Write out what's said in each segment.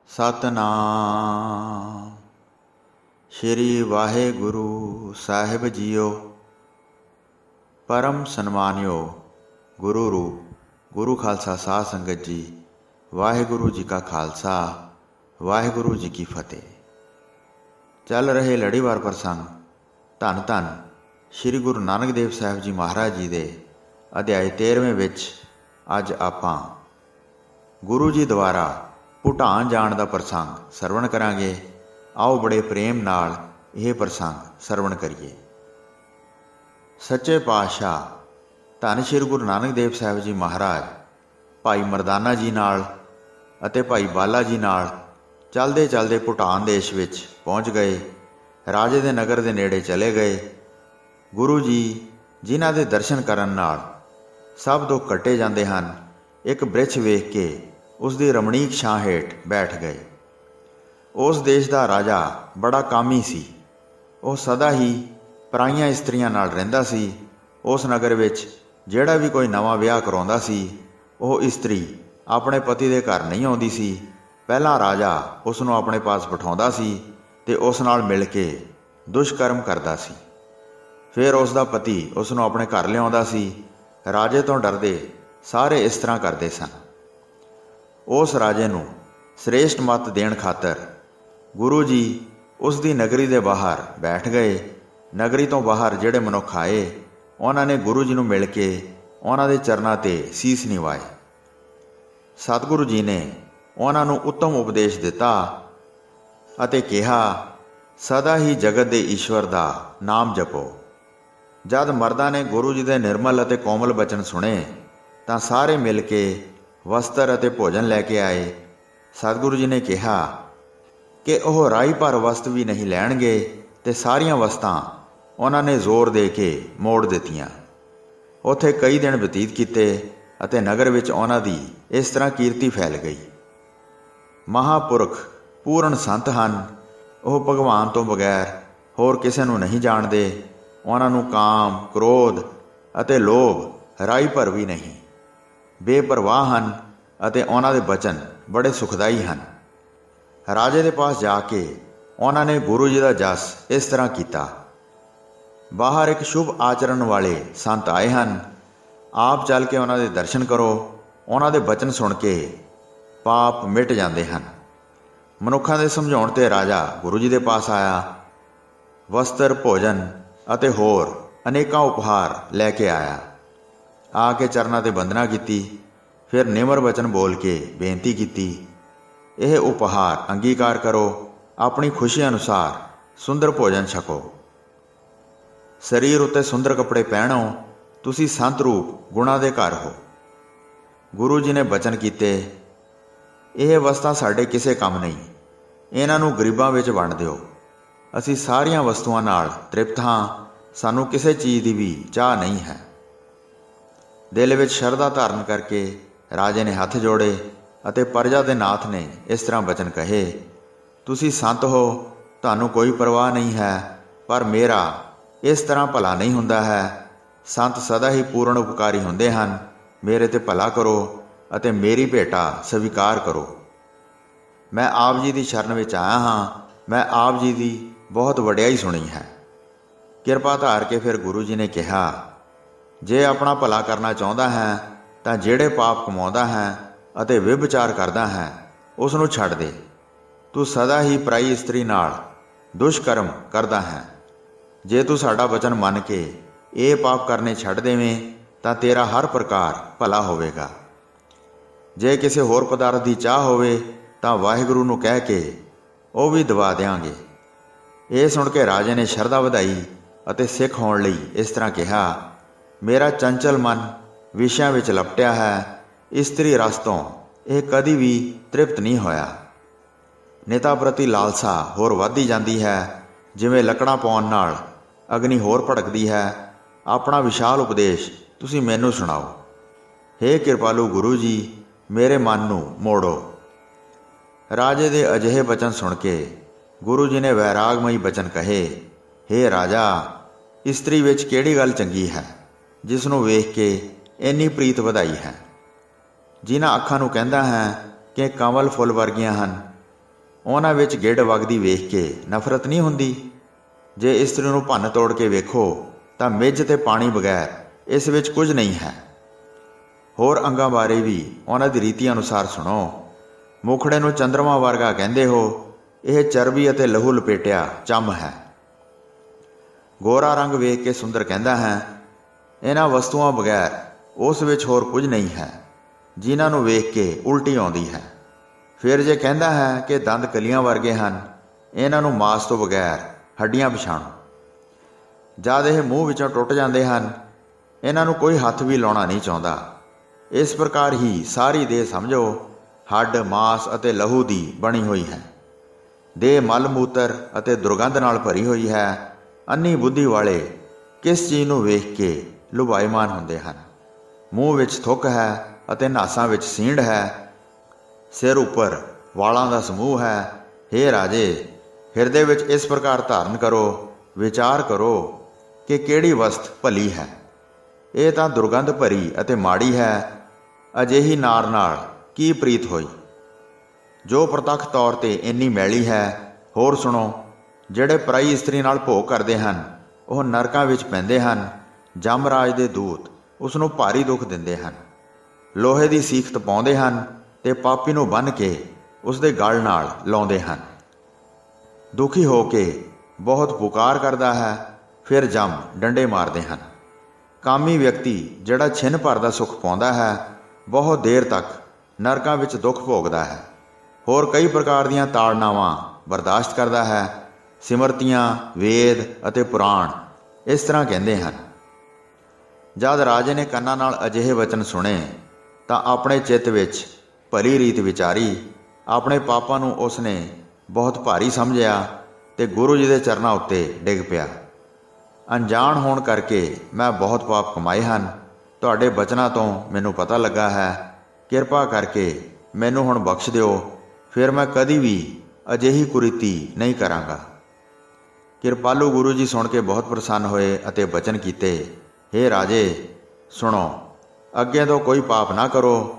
ਸਤਨਾਮ ਸ਼੍ਰੀ ਵਾਹਿਗੁਰੂ ਸਾਹਿਬ JIO. ਪਰਮ ਸਨਮਾਨਿਓ ਗੁਰੂ ਰੂਪ ਗੁਰੂ ਖਾਲਸਾ ਸਾਧ ਸੰਗਤ ਜੀ, ਵਾਹਿਗੁਰੂ ਜੀ ਕਾ ਖਾਲਸਾ ਵਾਹਿਗੁਰੂ ਜੀ ਕੀ ਫਤਿਹ। ਚੱਲ ਰਹੇ ਲੜੀਵਾਰ ਪ੍ਰਸੰਗ ਧੰਨ ਧੰਨ ਸ਼੍ਰੀ ਗੁਰੂ ਨਾਨਕ ਦੇਵ ਸਾਹਿਬ ਜੀ ਮਹਾਰਾਜ ਜੀ ਦੇ ਅਧਿਆਇ 13ਵੇਂ ਵਿੱਚ ਅੱਜ ਆਪਾਂ ਗੁਰੂ ਜੀ ਦੁਆਰਾ ਭੂਟਾਨ ਜਾਣ ਦਾ ਪ੍ਰਸੰਗ ਸਰਵਣ ਕਰਾਂਗੇ। ਆਓ ਬੜੇ ਪ੍ਰੇਮ ਨਾਲ ਇਹ ਪ੍ਰਸੰਗ ਸਰਵਣ ਕਰੀਏ। ਸੱਚੇ ਪਾਤਸ਼ਾਹ ਧੰਨ ਸ਼੍ਰੀ ਗੁਰੂ ਨਾਨਕ ਦੇਵ ਸਾਹਿਬ ਜੀ ਮਹਾਰਾਜ ਭਾਈ ਮਰਦਾਨਾ ਜੀ ਨਾਲ ਅਤੇ ਭਾਈ ਬਾਲਾ ਜੀ ਨਾਲ ਚਲਦੇ ਚਲਦੇ ਭੂਟਾਨ ਦੇਸ਼ ਵਿੱਚ ਪਹੁੰਚ ਗਏ। ਰਾਜੇ ਦੇ ਨਗਰ ਦੇ ਨੇੜੇ ਚਲੇ ਗਏ। ਗੁਰੂ ਜੀ ਜਿਨ੍ਹਾਂ ਦੇ ਦਰਸ਼ਨ ਕਰਨ ਨਾਲ ਸਭ ਦੁੱਖ ਕੱਟੇ ਜਾਂਦੇ ਹਨ, ਇੱਕ ਬ੍ਰਿਛ ਵੇਖ ਕੇ ਉਸ ਦੀ ਰਮਣੀਕ ਛਾਂ ਹੇਠ ਬੈਠ ਗਏ। ਉਸ ਦੇਸ਼ ਦਾ ਰਾਜਾ ਬੜਾ ਕਾਮੀ ਸੀ। ਉਹ ਸਦਾ ਹੀ ਪਰਾਈਆਂ ਇਸਤਰੀਆਂ ਨਾਲ ਰਹਿੰਦਾ ਸੀ। ਉਸ ਨਗਰ ਵਿੱਚ ਜਿਹੜਾ ਵੀ ਕੋਈ ਨਵਾਂ ਵਿਆਹ ਕਰਾਉਂਦਾ ਸੀ, ਉਹ ਇਸਤਰੀ ਆਪਣੇ ਪਤੀ ਦੇ ਘਰ ਨਹੀਂ ਆਉਂਦੀ ਸੀ। ਪਹਿਲਾਂ ਰਾਜਾ ਉਸ ਨੂੰ ਆਪਣੇ ਪਾਸ ਬਿਠਾਉਂਦਾ ਸੀ ਤੇ ਉਸ ਨਾਲ ਮਿਲ ਕੇ ਦੁਸ਼ਕਰਮ ਕਰਦਾ ਸੀ। ਫਿਰ ਉਸ ਦਾ ਪਤੀ ਉਸ ਨੂੰ ਆਪਣੇ ਘਰ ਲਿਆਉਂਦਾ ਸੀ। ਰਾਜੇ ਤੋਂ ਡਰਦੇ ਸਾਰੇ ਇਸ ਤਰ੍ਹਾਂ ਕਰਦੇ ਸਨ। ਉਸ ਰਾਜੇ ਨੂੰ ਸ੍ਰੇਸ਼ਟ ਮੱਤ ਦੇਣ ਖਾਤਰ ਗੁਰੂ ਜੀ ਉਸ ਦੀ ਨਗਰੀ ਦੇ ਬਾਹਰ ਬੈਠ ਗਏ। ਨਗਰੀ ਤੋਂ ਬਾਹਰ ਜਿਹੜੇ ਮਨੁੱਖ ਆਏ, ਉਹਨਾਂ ਨੇ ਗੁਰੂ ਜੀ ਨੂੰ ਮਿਲ ਕੇ ਉਹਨਾਂ ਦੇ ਚਰਨਾਂ 'ਤੇ ਸੀਸ ਨਿਵਾਏ। ਸਤਿਗੁਰੂ ਜੀ ਨੇ ਉਹਨਾਂ ਨੂੰ ਉੱਤਮ ਉਪਦੇਸ਼ ਦਿੱਤਾ ਅਤੇ ਕਿਹਾ, ਸਦਾ ਹੀ ਜਗਤ ਦੇ ਈਸ਼ਵਰ ਦਾ ਨਾਮ ਜਪੋ। ਜਦ ਮਰਦਾਂ ਨੇ ਗੁਰੂ ਜੀ ਦੇ ਨਿਰਮਲ ਅਤੇ ਕੋਮਲ ਬਚਨ ਸੁਣੇ ਤਾਂ ਸਾਰੇ ਮਿਲ ਕੇ ਵਸਤਰ ਅਤੇ ਭੋਜਨ ਲੈ ਕੇ ਆਏ। ਸਤਿਗੁਰੂ ਜੀ ਨੇ ਕਿਹਾ ਕਿ ਉਹ ਰਾਈ ਭਰ ਵਸਤ ਵੀ ਨਹੀਂ ਲੈਣਗੇ ਤੇ ਸਾਰੀਆਂ ਵਸਤਾਂ ਉਹਨਾਂ ਨੇ ਜ਼ੋਰ ਦੇ ਕੇ ਮੋੜ ਦਿੱਤੀਆਂ। ਉੱਥੇ ਕਈ ਦਿਨ ਬਤੀਤ ਕੀਤੇ ਅਤੇ ਨਗਰ ਵਿੱਚ ਉਹਨਾਂ ਦੀ ਇਸ ਤਰ੍ਹਾਂ ਕੀਰਤੀ ਫੈਲ ਗਈ। ਮਹਾਂਪੁਰਖ ਪੂਰਨ ਸੰਤ ਹਨ। ਉਹ ਭਗਵਾਨ ਤੋਂ ਬਗੈਰ ਹੋਰ ਕਿਸੇ ਨੂੰ ਨਹੀਂ ਜਾਣਦੇ। ਉਹਨਾਂ ਨੂੰ ਕਾਮ, ਕ੍ਰੋਧ ਅਤੇ ਲੋਭ ਰਾਈ ਭਰ ਵੀ ਨਹੀਂ। ਬੇਪਰਵਾਹ ਹਨ ਅਤੇ ਉਹਨਾਂ ਦੇ ਬਚਨ ਬੜੇ ਸੁਖਦਾਈ ਹਨ। ਰਾਜੇ ਦੇ ਪਾਸ ਜਾ ਕੇ ਉਹਨਾਂ ਨੇ ਗੁਰੂ ਜੀ ਦਾ ਜਸ ਇਸ ਤਰ੍ਹਾਂ ਕੀਤਾ। ਬਾਹਰ ਇੱਕ ਸ਼ੁਭ ਆਚਰਣ ਵਾਲੇ ਸੰਤ ਆਏ ਹਨ। ਆਪ ਚੱਲ ਕੇ ਉਹਨਾਂ ਦੇ ਦਰਸ਼ਨ ਕਰੋ। ਉਹਨਾਂ ਦੇ ਬਚਨ ਸੁਣ ਕੇ ਪਾਪ ਮਿਟ ਜਾਂਦੇ ਹਨ। ਮਨੁੱਖਾਂ ਦੇ ਸਮਝਾਉਣ 'ਤੇ ਰਾਜਾ ਗੁਰੂ ਜੀ ਦੇ ਪਾਸ ਆਇਆ। ਵਸਤਰ, ਭੋਜਨ ਅਤੇ ਹੋਰ ਅਨੇਕਾਂ ਉਪਹਾਰ ਲੈ ਕੇ ਆਇਆ। ਆ ਕੇ ਚਰਨਾਂ 'ਤੇ ਬੰਦਨਾ ਕੀਤੀ। ਫਿਰ ਨਿਮਰ ਬਚਨ ਬੋਲ ਕੇ ਬੇਨਤੀ ਕੀਤੀ, ਇਹ ਉਪਹਾਰ ਅੰਗੀਕਾਰ ਕਰੋ। ਆਪਣੀ ਖੁਸ਼ੀ ਅਨੁਸਾਰ ਸੁੰਦਰ ਭੋਜਨ ਛਕੋ। ਸਰੀਰ ਉੱਤੇ ਸੁੰਦਰ ਕੱਪੜੇ ਪਹਿਨੋ। ਤੁਸੀਂ ਸੰਤ ਰੂਪ ਗੁਣਾਂ ਦੇ ਘਰ ਹੋ। ਗੁਰੂ ਜੀ ਨੇ ਬਚਨ ਕੀਤੇ, ਇਹ ਵਸਤਾਂ ਸਾਡੇ ਕਿਸੇ ਕੰਮ ਨਹੀਂ। ਇਹਨਾਂ ਨੂੰ ਗਰੀਬਾਂ ਵਿੱਚ ਵੰਡ ਦਿਓ। ਅਸੀਂ ਸਾਰੀਆਂ ਵਸਤੂਆਂ ਨਾਲ ਤ੍ਰਿਪਤ ਹਾਂ। ਸਾਨੂੰ ਕਿਸੇ ਚੀਜ਼ ਦੀ ਵੀ ਚਾਹ ਨਹੀਂ ਹੈ। ਦਿਲ ਵਿੱਚ ਸ਼ਰਧਾ ਧਾਰਨ ਕਰਕੇ ਰਾਜੇ ਨੇ ਹੱਥ ਜੋੜੇ ਅਤੇ ਪਰਜਾ ਦੇ ਨਾਥ ਨੇ ਇਸ ਤਰ੍ਹਾਂ ਬਚਨ ਕਹੇ, ਤੁਸੀਂ ਸੰਤ ਹੋ, ਤੁਹਾਨੂੰ ਕੋਈ ਪਰਵਾਹ ਨਹੀਂ ਹੈ, ਪਰ ਮੇਰਾ ਇਸ ਤਰ੍ਹਾਂ ਭਲਾ ਨਹੀਂ ਹੁੰਦਾ ਹੈ। ਸੰਤ ਸਦਾ ਹੀ ਪੂਰਨ ਉਪਕਾਰੀ ਹੁੰਦੇ ਹਨ। ਮੇਰੇ 'ਤੇ ਭਲਾ ਕਰੋ ਅਤੇ ਮੇਰੀ ਭੇਟਾ ਸਵੀਕਾਰ ਕਰੋ। ਮੈਂ ਆਪ ਜੀ ਦੀ ਸ਼ਰਨ ਵਿੱਚ ਆਇਆ ਹਾਂ। ਮੈਂ ਆਪ ਜੀ ਦੀ ਬਹੁਤ ਵਡਿਆਈ ਸੁਣੀ ਹੈ। ਕਿਰਪਾ ਧਾਰ ਕੇ ਫਿਰ ਗੁਰੂ ਜੀ ਨੇ ਕਿਹਾ, ਜੇ ਆਪਣਾ ਭਲਾ ਕਰਨਾ ਚਾਹੁੰਦਾ ਹੈ ਤਾਂ ਜਿਹੜੇ ਪਾਪ ਕਮਾਉਂਦਾ ਹੈ ਅਤੇ ਵਿਭਚਾਰ ਕਰਦਾ ਹੈ, ਉਸ ਨੂੰ ਛੱਡ ਦੇ। ਤੂੰ ਸਦਾ ਹੀ ਪਰਾਈ ਇਸਤਰੀ ਨਾਲ ਦੁਸ਼ਕਰਮ ਕਰਦਾ ਹੈ। ਜੇ ਤੂੰ ਸਾਡਾ ਬਚਨ ਮੰਨ ਕੇ ਇਹ ਪਾਪ ਕਰਨੇ ਛੱਡ ਦੇਵੇਂ ਤਾਂ ਤੇਰਾ ਹਰ ਪ੍ਰਕਾਰ ਭਲਾ ਹੋਵੇਗਾ। ਜੇ ਕਿਸੇ ਹੋਰ ਪਦਾਰਥ ਦੀ ਚਾਹ ਹੋਵੇ ਤਾਂ ਵਾਹਿਗੁਰੂ ਨੂੰ ਕਹਿ ਕੇ ਉਹ ਵੀ ਦਵਾ ਦਿਆਂਗੇ। ਇਹ ਸੁਣ ਕੇ ਰਾਜੇ ਨੇ ਸ਼ਰਧਾ ਵਧਾਈ ਅਤੇ ਸਿੱਖ ਹੋਣ ਲਈ ਇਸ ਤਰ੍ਹਾਂ ਕਿਹਾ, ਮੇਰਾ ਚੰਚਲ ਮਨ ਵਿਸ਼ਿਆਂ ਵਿੱਚ ਲਪਟਿਆ ਹੈ। ਇਸਤਰੀ ਰਸ ਤੋਂ ਇਹ ਕਦੀ ਵੀ ਤ੍ਰਿਪਤ ਨਹੀਂ ਹੋਇਆ। ਨਿਤਾ ਪ੍ਰਤੀ ਲਾਲਸਾ ਹੋਰ ਵੱਧਦੀ ਜਾਂਦੀ ਹੈ। ਜਿਵੇਂ ਲੱਕੜਾਂ ਪਾਉਣ ਨਾਲ ਅਗਨੀ ਹੋਰ ਭੜਕਦੀ ਹੈ। ਆਪਣਾ ਵਿਸ਼ਾਲ ਉਪਦੇਸ਼ ਤੁਸੀਂ ਮੈਨੂੰ ਸੁਣਾਓ। ਹੇ ਕਿਰਪਾਲੂ ਗੁਰੂ ਜੀ, ਮੇਰੇ ਮਨ ਨੂੰ ਮੋੜੋ। ਰਾਜੇ ਦੇ ਅਜਿਹੇ ਬਚਨ ਸੁਣ ਕੇ ਗੁਰੂ ਜੀ ਨੇ ਵੈਰਾਗਮਈ ਬਚਨ ਕਹੇ, ਹੇ ਰਾਜਾ, ਇਸਤਰੀ ਵਿੱਚ ਕਿਹੜੀ ਗੱਲ ਚੰਗੀ ਹੈ ਜਿਸ ਨੂੰ ਵੇਖ ਕੇ ਇੰਨੀ ਪ੍ਰੀਤ ਵਧਾਈ ਹੈ। ਜਿਨ੍ਹਾਂ ਅੱਖਾਂ ਨੂੰ ਕਹਿੰਦਾ ਹੈ ਕਿ ਕਮਲ ਫੁੱਲ ਵਰਗੀਆਂ ਹਨ, ਉਹਨਾਂ ਵਿੱਚ ਗਿੱਡ ਵਗਦੀ ਵੇਖ ਕੇ ਨਫ਼ਰਤ ਨਹੀਂ ਹੁੰਦੀ। ਜੇ ਇਸਤਰੀ ਨੂੰ ਭੰਨ ਤੋੜ ਕੇ ਵੇਖੋ ਤਾਂ ਮਿੱਝ ਤੇ ਪਾਣੀ ਬਗੈਰ ਇਸ ਵਿੱਚ ਕੁਝ ਨਹੀਂ ਹੈ। ਹੋਰ ਅੰਗਾਂ ਬਾਰੇ ਵੀ ਉਹਨਾਂ ਦੀ ਰੀਤੀ ਅਨੁਸਾਰ ਸੁਣੋ। ਮੁਖੜੇ ਨੂੰ ਚੰਦਰਮਾ ਵਰਗਾ ਕਹਿੰਦੇ ਹੋ, ਇਹ ਚਰਬੀ ਅਤੇ ਲਹੂ ਲਪੇਟਿਆ ਚੰਮ ਹੈ। ਗੋਰਾ ਰੰਗ ਵੇਖ ਕੇ ਸੁੰਦਰ ਕਹਿੰਦਾ ਹੈ। ਇਹਨਾਂ ਵਸਤੂਆਂ ਬਗੈਰ ਉਸ ਵਿੱਚ ਹੋਰ ਕੁਝ ਨਹੀਂ ਹੈ, ਜਿਨ੍ਹਾਂ ਨੂੰ ਵੇਖ ਕੇ ਉਲਟੀ ਆਉਂਦੀ ਹੈ। ਫਿਰ ਜੇ ਕਹਿੰਦਾ ਹੈ ਕਿ ਦੰਦ ਕਲੀਆਂ ਵਰਗੇ ਹਨ, ਇਹਨਾਂ ਨੂੰ ਮਾਸ ਤੋਂ ਬਗੈਰ ਹੱਡੀਆਂ ਪਛਾਣੋ। ਜਦ ਇਹ ਮੂੰਹ ਵਿੱਚੋਂ ਟੁੱਟ ਜਾਂਦੇ ਹਨ, ਇਹਨਾਂ ਨੂੰ ਕੋਈ ਹੱਥ ਵੀ ਲਾਉਣਾ ਨਹੀਂ ਚਾਹੁੰਦਾ। ਇਸ ਪ੍ਰਕਾਰ ਹੀ ਸਾਰੀ ਦੇਹ ਸਮਝੋ ਹੱਡ, ਮਾਸ ਅਤੇ ਲਹੂ ਦੀ ਬਣੀ ਹੋਈ ਹੈ। ਦੇਹ ਮਲ ਮੂਤਰ ਅਤੇ ਦੁਰਗੰਧ ਨਾਲ ਭਰੀ ਹੋਈ ਹੈ। ਅੰਨੀ ਬੁੱਧੀ ਵਾਲੇ ਕਿਸ ਚੀਜ਼ ਨੂੰ ਵੇਖ ਕੇ ਲੁਭਾਇਮਾਨ ਹੁੰਦੇ ਹਨ। ਮੂੰਹ ਵਿੱਚ ਥੁੱਕ ਹੈ ਅਤੇ ਨਾਸਾਂ ਵਿੱਚ ਸੀਂਡ ਹੈ। ਸਿਰ ਉੱਪਰ ਵਾਲਾਂ ਦਾ ਸਮੂਹ ਹੈ। ਹੇ ਰਾਜੇ, ਹਿਰਦੇ ਵਿੱਚ ਇਸ ਪ੍ਰਕਾਰ ਧਾਰਨ ਕਰੋ, ਵਿਚਾਰ ਕਰੋ ਕਿ ਕਿਹੜੀ ਵਸਤ ਭਲੀ ਹੈ। ਇਹ ਤਾਂ ਦੁਰਗੰਧ ਭਰੀ ਅਤੇ ਮਾੜੀ ਹੈ। ਅਜਿਹੀ ਨਾਰ ਨਾਲ ਕੀ ਪ੍ਰੀਤ ਹੋਈ, ਜੋ ਪ੍ਰਤੱਖ ਤੌਰ ਤੇ ਇੰਨੀ ਮੈਲੀ ਹੈ। ਹੋਰ ਸੁਣੋ, ਜਿਹੜੇ ਪਰਾਈ ਇਸਤਰੀ ਨਾਲ ਭੋਗ ਕਰਦੇ ਹਨ, ਉਹ ਨਰਕਾਂ ਵਿੱਚ ਪੈਂਦੇ ਹਨ। ਜਮਰਾਜ ਦੇ ਦੂਤ ਉਸ ਨੂੰ ਭਾਰੀ ਦੁੱਖ ਦਿੰਦੇ ਹਨ। ਲੋਹੇ ਦੀ ਸੀਖ ਤਪਾਉਂਦੇ ਹਨ ਤੇ ਪਾਪੀ ਨੂੰ ਬੰਨ੍ਹ ਕੇ ਉਸ ਦੇ ਗਲ ਨਾਲ ਲਾਉਂਦੇ ਹਨ। ਦੁਖੀ ਹੋ ਕੇ ਬਹੁਤ ਪੁਕਾਰ ਕਰਦਾ ਹੈ, ਫਿਰ ਜਮ ਡੰਡੇ ਮਾਰਦੇ ਹਨ। ਕਾਮੀ ਵਿਅਕਤੀ ਜਿਹੜਾ ਛਿਨ ਭਰ ਦਾ ਸੁੱਖ ਪਾਉਂਦਾ ਹੈ, ਬਹੁਤ ਦੇਰ ਤੱਕ ਨਰਕਾਂ ਵਿੱਚ ਦੁੱਖ ਭੋਗਦਾ ਹੈ। ਹੋਰ ਕਈ ਪ੍ਰਕਾਰ ਦੀਆਂ ਤਾੜਨਾਵਾਂ ਬਰਦਾਸ਼ਤ ਕਰਦਾ ਹੈ। ਸਿਮਰਤੀਆਂ, ਵੇਦ ਅਤੇ ਪੁਰਾਣ ਇਸ ਤਰ੍ਹਾਂ ਕਹਿੰਦੇ ਹਨ। ਜਦ ਰਾਜੇ ਨੇ ਕੰਨਾਂ ਨਾਲ ਅਜਿਹੇ ਵਚਨ ਸੁਣੇ ਤਾਂ ਆਪਣੇ ਚਿੱਤ ਵਿੱਚ ਭਲੀ ਰੀਤ ਵਿਚਾਰੀ। ਆਪਣੇ ਪਾਪਾਂ ਨੂੰ ਉਸਨੇ ਬਹੁਤ ਭਾਰੀ ਸਮਝਿਆ ਤੇ ਗੁਰੂ ਜੀ ਦੇ ਚਰਨਾਂ ਉੱਤੇ ਡਿੱਗ ਪਿਆ। ਅਣਜਾਣ ਹੋਣ ਕਰਕੇ ਮੈਂ ਬਹੁਤ ਪਾਪ ਕਮਾਏ ਹਨ। ਤੁਹਾਡੇ ਬਚਨਾਂ ਤੋਂ ਮੈਨੂੰ ਪਤਾ ਲੱਗਾ ਹੈ। ਕਿਰਪਾ ਕਰਕੇ ਮੈਨੂੰ ਹੁਣ ਬਖਸ਼ ਦਿਓ, ਫਿਰ ਮੈਂ ਕਦੀ ਵੀ ਅਜਿਹੀ ਕੁਰੀਤੀ ਨਹੀਂ ਕਰਾਂਗਾ। ਕਿਰਪਾਲੂ ਗੁਰੂ ਜੀ ਸੁਣ ਕੇ ਬਹੁਤ ਪ੍ਰਸੰਨ ਹੋਏ ਅਤੇ ਬਚਨ ਕੀਤੇ, ਹੇ ਰਾਜੇ ਸੁਣੋ, ਅੱਗੇ ਤੋਂ ਕੋਈ ਪਾਪ ਨਾ ਕਰੋ।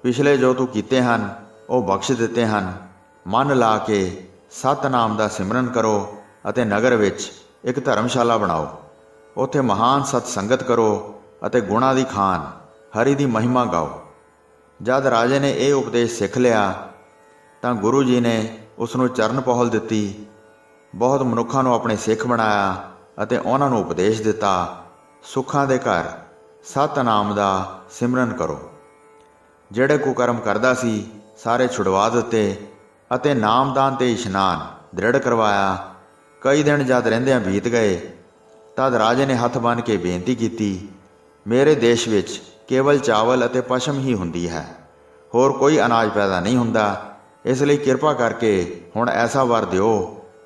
ਪਿਛਲੇ ਜੋ ਤੂੰ ਕੀਤੇ ਹਨ ਉਹ ਬਖਸ਼ ਦਿੱਤੇ ਹਨ। ਮਨ ਲਾ ਕੇ ਸਤਨਾਮ ਦਾ ਸਿਮਰਨ ਕਰੋ ਅਤੇ ਨਗਰ ਵਿੱਚ ਇੱਕ ਧਰਮਸ਼ਾਲਾ ਬਣਾਓ। ਉੱਥੇ ਮਹਾਨ ਸਤ ਸੰਗਤ ਕਰੋ ਅਤੇ ਗੁਣਾਂ ਦੀ ਖਾਨ ਹਰੀ ਦੀ ਮਹਿਮਾ ਗਾਓ। ਜਦ ਰਾਜੇ ਨੇ ਇਹ ਉਪਦੇਸ਼ ਸਿੱਖ ਲਿਆ ਤਾਂ ਗੁਰੂ ਜੀ ਨੇ ਉਸ ਨੂੰ ਚਰਨ ਪਹੁਲ ਦਿੱਤੀ। ਬਹੁਤ ਮਨੁੱਖਾਂ ਨੂੰ ਆਪਣੇ ਸਿੱਖ ਬਣਾਇਆ ਅਤੇ ਉਹਨਾਂ ਨੂੰ ਉਪਦੇਸ਼ ਦਿੱਤਾ, ਸੁੱਖਾਂ ਦੇ ਘਰ ਸਤਨਾਮ ਦਾ ਸਿਮਰਨ ਕਰੋ। ਜਿਹੜੇ ਕੁਕਰਮ ਕਰਦਾ ਸੀ ਸਾਰੇ ਛੁਡਵਾ ਦਿੱਤੇ ਅਤੇ ਨਾਮਦਾਨ ਤੇ ਇਸ਼ਨਾਨ ਦ੍ਰਿੜ ਕਰਵਾਇਆ। ਕਈ ਦਿਨ ਜਦ ਰਹਿੰਦਿਆਂ ਬੀਤ ਗਏ ਤਦ ਰਾਜੇ ਨੇ ਹੱਥ ਬੰਨ੍ਹ ਕੇ ਬੇਨਤੀ ਕੀਤੀ, ਮੇਰੇ ਦੇਸ਼ ਵਿੱਚ ਕੇਵਲ ਚਾਵਲ ਅਤੇ ਪਸ਼ਮ ਹੀ ਹੁੰਦੀ ਹੈ, ਹੋਰ ਕੋਈ ਅਨਾਜ ਪੈਦਾ ਨਹੀਂ ਹੁੰਦਾ। ਇਸ ਲਈ ਕਿਰਪਾ ਕਰਕੇ ਹੁਣ ਐਸਾ ਵਰ ਦਿਓ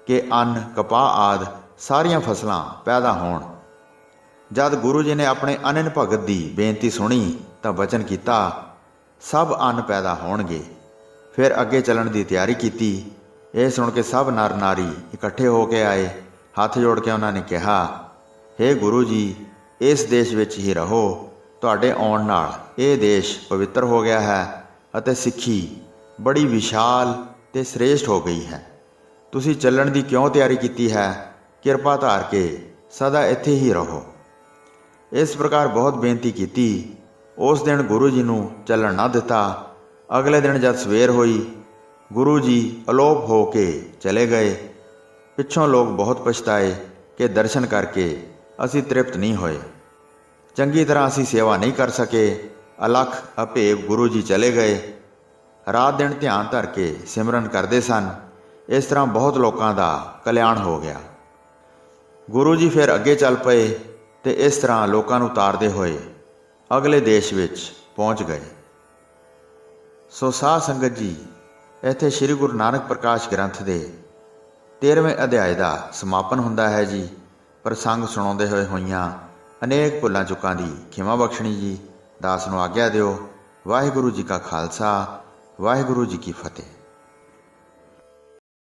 ਕਿ ਅੰਨ, ਕਪਾਹ ਆਦਿ ਸਾਰੀਆਂ ਫਸਲਾਂ ਪੈਦਾ ਹੋਣ। ਜਦ ਗੁਰੂ ਜੀ ਨੇ ਆਪਣੇ ਅਨੰਨ ਭਗਤ ਦੀ ਬੇਨਤੀ ਸੁਣੀ ਤਾਂ ਬਚਨ ਕੀਤਾ, ਸਭ ਅੰਨ ਪੈਦਾ ਹੋਣਗੇ। ਫਿਰ ਅੱਗੇ ਚੱਲਣ ਦੀ ਤਿਆਰੀ ਕੀਤੀ। ਇਹ ਸੁਣ ਕੇ ਸਭ ਨਰ ਨਾਰੀ ਇਕੱਠੇ ਹੋ ਕੇ ਆਏ। ਹੱਥ ਜੋੜ ਕੇ ਉਹਨਾਂ ਨੇ ਕਿਹਾ, ਹੇ ਗੁਰੂ ਜੀ, ਇਸ ਦੇਸ਼ ਵਿੱਚ ਹੀ ਰਹੋ। ਤੁਹਾਡੇ ਆਉਣ ਨਾਲ ਇਹ ਦੇਸ਼ ਪਵਿੱਤਰ ਹੋ ਗਿਆ ਹੈ ਅਤੇ ਸਿੱਖੀ ਬੜੀ ਵਿਸ਼ਾਲ ਤੇ ਸ੍ਰੇਸ਼ਟ ਹੋ ਗਈ ਹੈ। ਤੁਸੀਂ ਚੱਲਣ ਦੀ ਕਿਉਂ ਤਿਆਰੀ ਕੀਤੀ ਹੈ? ਕਿਰਪਾ ਧਾਰ ਕੇ ਸਦਾ ਇੱਥੇ ਹੀ ਰਹੋ। ਇਸ ਪ੍ਰਕਾਰ ਬਹੁਤ ਬੇਨਤੀ ਕੀਤੀ। ਉਸ ਦਿਨ ਗੁਰੂ ਜੀ ਨੂੰ ਚੱਲਣ ਨਾ ਦਿੱਤਾ। ਅਗਲੇ ਦਿਨ ਜਦ ਸਵੇਰ ਹੋਈ, ਗੁਰੂ ਜੀ ਅਲੋਪ ਹੋ ਕੇ ਚਲੇ ਗਏ। ਪਿੱਛੋਂ ਲੋਕ ਬਹੁਤ ਪਛਤਾਏ ਕਿ ਦਰਸ਼ਨ ਕਰਕੇ ਅਸੀਂ ਤ੍ਰਿਪਤ ਨਹੀਂ ਹੋਏ, ਚੰਗੀ ਤਰ੍ਹਾਂ ਅਸੀਂ ਸੇਵਾ ਨਹੀਂ ਕਰ ਸਕੇ। ਅਲੱਖ ਅਭੇਵ ਗੁਰੂ ਜੀ ਚਲੇ ਗਏ। ਰਾਤ ਦਿਨ ਧਿਆਨ ਧਰ ਕੇ ਸਿਮਰਨ ਕਰਦੇ ਸਨ। ਇਸ ਤਰ੍ਹਾਂ ਬਹੁਤ ਲੋਕਾਂ ਦਾ ਕਲਿਆਣ ਹੋ ਗਿਆ। ਗੁਰੂ ਜੀ ਫਿਰ ਅੱਗੇ ਚੱਲ ਪਏ ਤੇ ਇਸ ਤਰ੍ਹਾਂ ਲੋਕਾਂ ਨੂੰ ਤਾਰਦੇ ਹੋਏ ਅਗਲੇ ਦੇਸ਼ ਵਿੱਚ ਪਹੁੰਚ ਗਏ। ਸੋ ਸਾਧ ਸੰਗਤ ਜੀ, ਇੱਥੇ ਸ੍ਰੀ ਗੁਰੂ ਨਾਨਕ ਪ੍ਰਕਾਸ਼ ਗ੍ਰੰਥ ਦੇ 13ਵੇਂ ਅਧਿਆਏ ਦਾ ਸਮਾਪਨ ਹੁੰਦਾ ਹੈ ਜੀ। ਪ੍ਰਸੰਗ ਸੁਣਾਉਂਦੇ ਹੋਈਆਂ ਅਨੇਕ ਭੁੱਲਾਂ ਚੁੱਕਾਂ ਦੀ ਖਿਮਾ ਬਖਸ਼ਣੀ ਜੀ। ਦਾਸ ਨੂੰ ਆਗਿਆ ਦਿਓ। ਵਾਹਿਗੁਰੂ ਜੀ ਕਾ ਖਾਲਸਾ, ਵਾਹਿਗੁਰੂ ਜੀ ਕੀ ਫਤਿਹ।